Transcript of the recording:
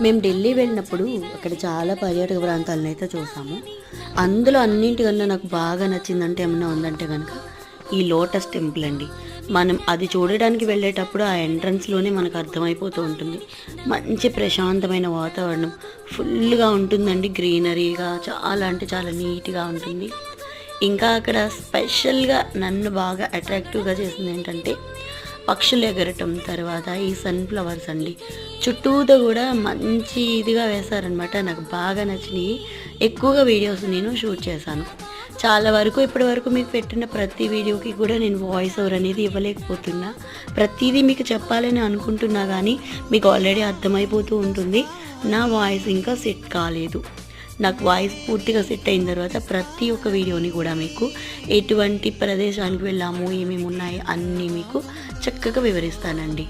మేము ఢిల్లీ వెళ్ళినప్పుడు అక్కడ చాలా పర్యాటక ప్రాంతాలను అయితే చూసాము. అందులో అన్నింటికన్నా నాకు బాగా నచ్చిందంటే ఏమన్నా ఉందంటే కనుక ఈ లోటస్ టెంపుల్ అండి. మనం అది చూడడానికి వెళ్ళేటప్పుడు ఆ ఎంట్రన్స్లోనే మనకు అర్థమైపోతూ ఉంటుంది. మంచి ప్రశాంతమైన వాతావరణం ఫుల్గా ఉంటుందండి. గ్రీనరీగా చాలా అంటే చాలా నీట్గా ఉంటుంది. ఇంకా అక్కడ స్పెషల్గా నన్ను బాగా అట్రాక్టివ్గా చేసింది ఏంటంటే పక్షులు ఎగరటం, తర్వాత ఈ సన్ఫ్లవర్స్ అండి. చుట్టూతో కూడా మంచి ఇదిగా వేశారనమాట. నాకు బాగా నచ్చినాయి. ఎక్కువగా వీడియోస్ నేను షూట్ చేశాను. చాలా వరకు ఇప్పటి వరకు మీకు పెట్టిన ప్రతి వీడియోకి కూడా నేను వాయిస్ ఓవర్ అనేది ఇవ్వలేకపోతున్నా. ప్రతిదీ మీకు చెప్పాలని అనుకుంటున్నా కానీ మీకు ఆల్రెడీ అర్థమైపోతూ ఉంటుంది. నా వాయిస్ ఇంకా సెట్ కాలేదు. నాకు వాయిస్ పూర్తిగా సెట్ అయిన తర్వాత ప్రతి ఒక్క వీడియోని కూడా మీకు ఎటువంటి ప్రదేశానికి వెళ్ళాము, ఏమేమి ఉన్నాయి అన్నీ మీకు చక్కగా వివరిస్తానండి.